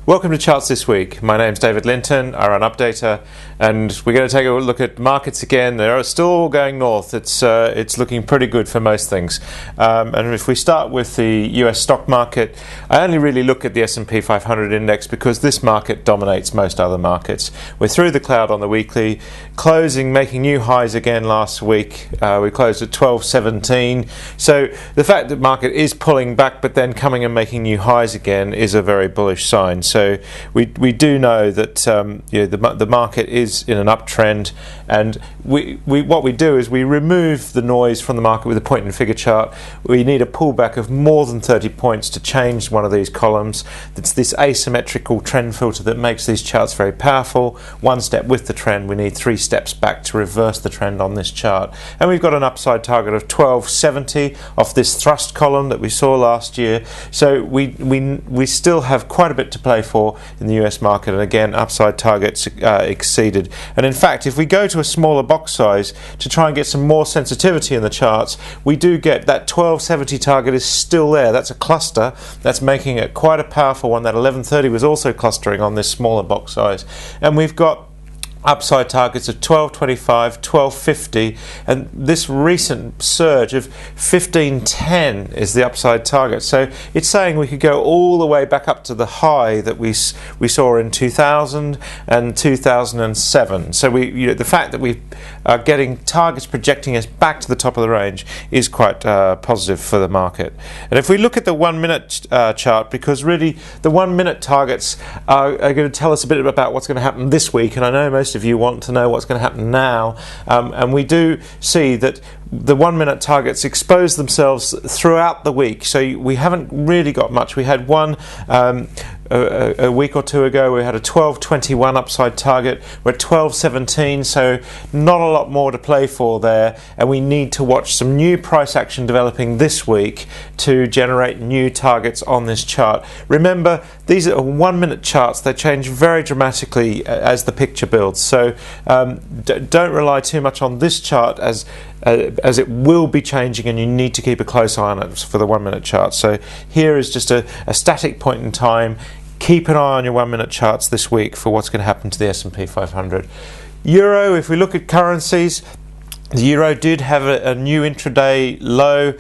Welcome to Charts This Week. My name's David Linton. I run Updata, and we're going to take a look at markets again. They're still all going north. It's looking pretty good for most things. And if we start with the US stock market, I only really look at the S&P 500 index because this market dominates most other markets. We're through the cloud on the weekly, making new highs again last week. We closed at 1217. So the fact that the market is pulling back but then coming and making new highs again is a very bullish sign. So we do know that the market is in an uptrend, and what we do is we remove the noise from the market with a point and figure chart. We need a pullback of more than 30 points to change one of these columns. It's this asymmetrical trend filter that makes these charts very powerful. One step with the trend, we need 3 steps back to reverse the trend on this chart. And we've got an upside target of 1270 off this thrust column that we saw last year. So we still have quite a bit to play for in the US market, and again upside targets exceeded. And in fact, if we go to a smaller box size to try and get some more sensitivity in the charts, we do get that 1270 target is still there. That's a cluster that's making it quite a powerful one. That 1130 was also clustering on this smaller box size, and we've got upside targets of 1225, 1250, and this recent surge of 1510 is the upside target. So it's saying we could go all the way back up to the high that we saw in 2000 and 2007. So the fact that we are getting targets projecting us back to the top of the range is quite positive for the market. And if we look at the 1 minute chart, because really the 1 minute targets are going to tell us a bit about what's going to happen this week, and I know most of you want to know what's going to happen now, and we do see that the 1 minute targets expose themselves throughout the week, so we haven't really got much. We had one a week or two ago. We had a 1221 upside target. We're at 1217, so not a lot more to play for there, and we need to watch some new price action developing this week to generate new targets on this chart. Remember, these are 1 minute charts. They change very dramatically as the picture builds, so don't rely too much on this chart as it will be changing, and you need to keep a close eye on it for the 1 minute chart. So here is just a static point in time. Keep an eye on your 1 minute charts this week for what's going to happen to the S&P 500. Euro, if we look at currencies, the euro did have a new intraday low,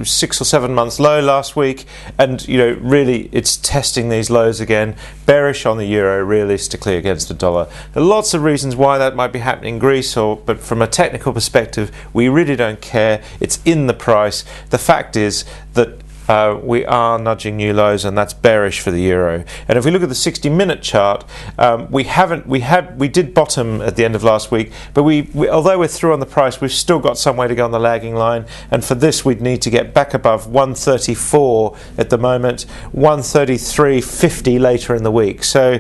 6 or 7 months low last week, and really it's testing these lows again. Bearish on the euro realistically against the dollar. There are lots of reasons why that might be happening in Greece, but from a technical perspective, we really don't care. It's in the price. The fact is that we are nudging new lows, and that's bearish for the euro. And if we look at the 60-minute chart, we did bottom at the end of last week, but although we're through on the price, we've still got some way to go on the lagging line, and for this we'd need to get back above 134 at the moment, 133.50 later in the week. So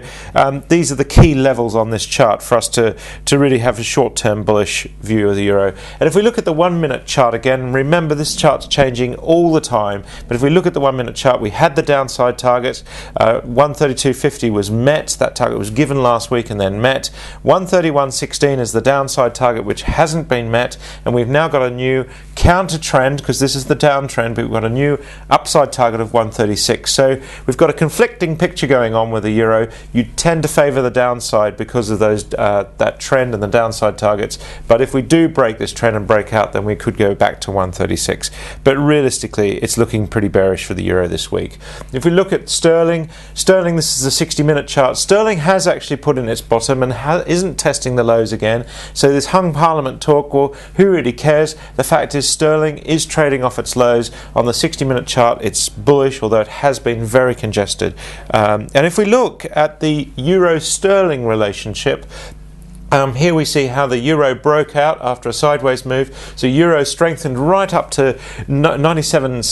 these are the key levels on this chart for us to really have a short-term bullish view of the euro. And if we look at the 1 minute chart again, remember this chart's changing all the time, but if we look at the 1 minute chart, we had the downside target. 132.50 was met. That target was given last week and then met. 131.16 is the downside target, which hasn't been met, and we've now got a new counter trend, because this is the downtrend, but we've got a new upside target of 136. So we've got a conflicting picture going on with the euro. You tend to favour the downside because of those that trend and the downside targets, but if we do break this trend and break out, then we could go back to 136. But realistically, it's looking pretty bearish for the euro this week. If we look at sterling, this is a 60-minute chart. Sterling has actually put in its bottom and isn't testing the lows again. So this hung parliament talk, well, who really cares? The fact is sterling is trading off its lows. On the 60-minute chart, it's bullish, although it has been very congested. And if we look at the euro-sterling relationship, here we see how the euro broke out after a sideways move. So euro strengthened right up to 97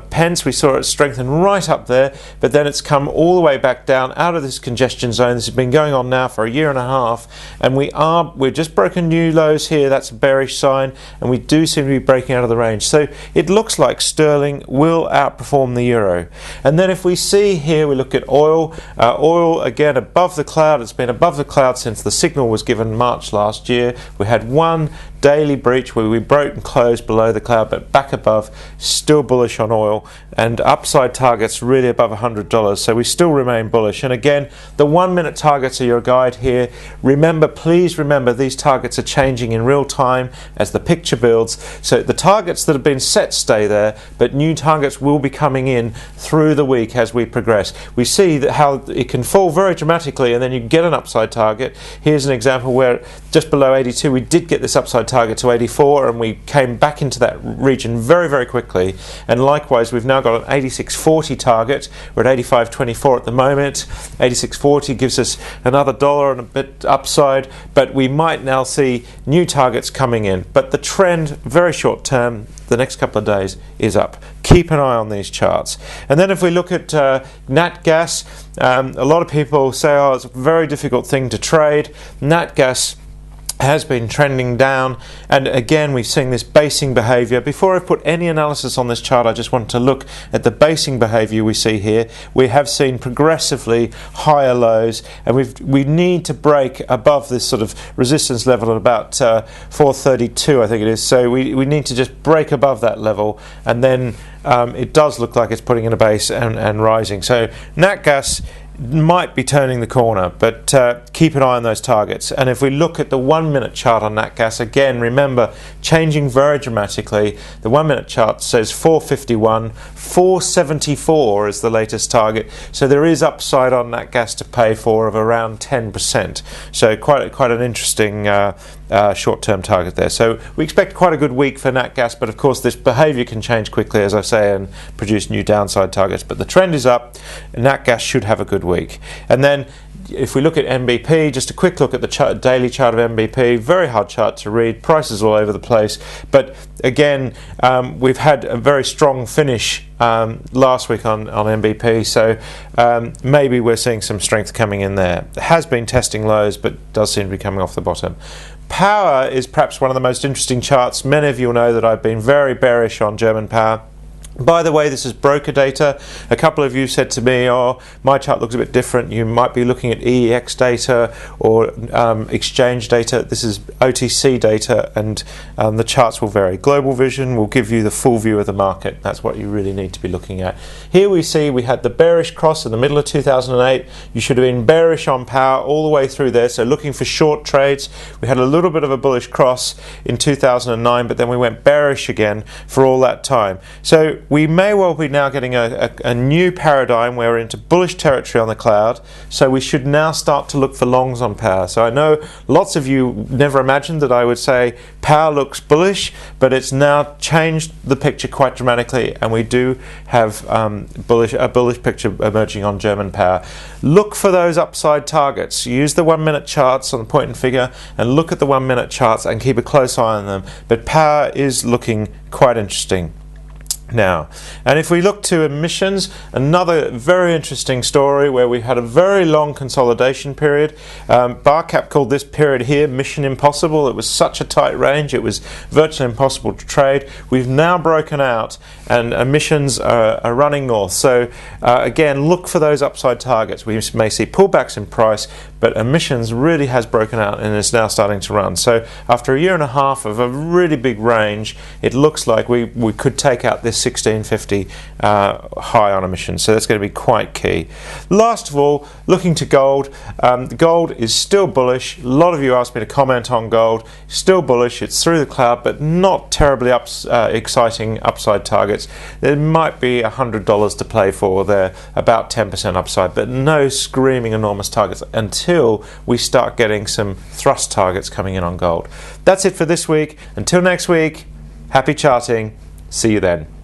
pence. We saw it strengthen right up there, but then it's come all the way back down out of this congestion zone. This has been going on now for a year and a half, and we're just broken new lows here. That's a bearish sign, and we do seem to be breaking out of the range. So it looks like sterling will outperform the euro. And then if we see here, we look at oil. Oil again above the cloud. It's been above the cloud since the signal was given March last year. We had one daily breach where we broke and closed below the cloud but back above, still bullish on oil, and upside targets really above $100, so we still remain bullish. And again, the 1 minute targets are your guide here. Remember, please remember, these targets are changing in real time as the picture builds, so the targets that have been set stay there, but new targets will be coming in through the week as we progress. We see that how it can fall very dramatically and then you get an upside target. Here's an example where just below 82 we did get this upside target to 84 and we came back into that region very, very quickly. And likewise, we've now got an 86.40 target. We're at 85.24 at the moment. 86.40 gives us another dollar and a bit upside, but we might now see new targets coming in. But the trend, very short term, the next couple of days, is up. Keep an eye on these charts. And then if we look at nat gas, a lot of people say, oh, it's a very difficult thing to trade. Nat gas has been trending down, and again we've seen this basing behavior. Before I put any analysis on this chart, I just want to look at the basing behavior we see here. We have seen progressively higher lows, and we need to break above this sort of resistance level at about 432, I think it is. So we need to just break above that level, and then it does look like it's putting in a base and rising. So nat gas might be turning the corner, but keep an eye on those targets. And if we look at the 1 minute chart on nat gas, again, remember, changing very dramatically. The 1 minute chart says 451, 474 is the latest target, so there is upside on nat gas to pay for of around 10%, so quite an interesting short-term target there. So we expect quite a good week for nat gas, but of course this behavior can change quickly, as I say, and produce new downside targets. But the trend is up, and nat gas should have a good week. And then if we look at MBP, just a quick look at the daily chart of MBP, very hard chart to read, prices all over the place, but again, we've had a very strong finish last week on MBP, so maybe we're seeing some strength coming in there. It has been testing lows, but does seem to be coming off the bottom. Power is perhaps one of the most interesting charts. Many of you will know that I've been very bearish on German power. By the way, this is broker data. A couple of you said to me, oh, my chart looks a bit different. You might be looking at EEX data or exchange data. This is OTC data, and the charts will vary. Global Vision will give you the full view of the market. That's what you really need to be looking at. Here we see we had the bearish cross in the middle of 2008. You should have been bearish on power all the way through there, so looking for short trades. We had a little bit of a bullish cross in 2009, but then we went bearish again for all that time. So we may well be now getting a new paradigm where we're into bullish territory on the cloud, so we should now start to look for longs on power. So I know lots of you never imagined that I would say power looks bullish, but it's now changed the picture quite dramatically, and we do have a bullish picture emerging on German power. Look for those upside targets. Use the 1 minute charts on the point and figure and look at the 1 minute charts and keep a close eye on them, but power is looking quite interesting now. And if we look to emissions, another very interesting story where we had a very long consolidation period. Barcap called this period here Mission Impossible. It was such a tight range, it was virtually impossible to trade. We've now broken out, and emissions are running north. So again, look for those upside targets. We may see pullbacks in price, but emissions really has broken out and is now starting to run. So after a year and a half of a really big range, it looks like we could take out this 1650 high on emissions, so that's going to be quite key. Last of all, looking to gold. Gold is still bullish. A lot of you asked me to comment on gold. Still bullish. It's through the cloud, but not terribly exciting upside targets. There might be $100 to play for there, about 10% upside, but no screaming enormous targets until we start getting some thrust targets coming in on gold. That's it for this week. Until next week, happy charting. See you then.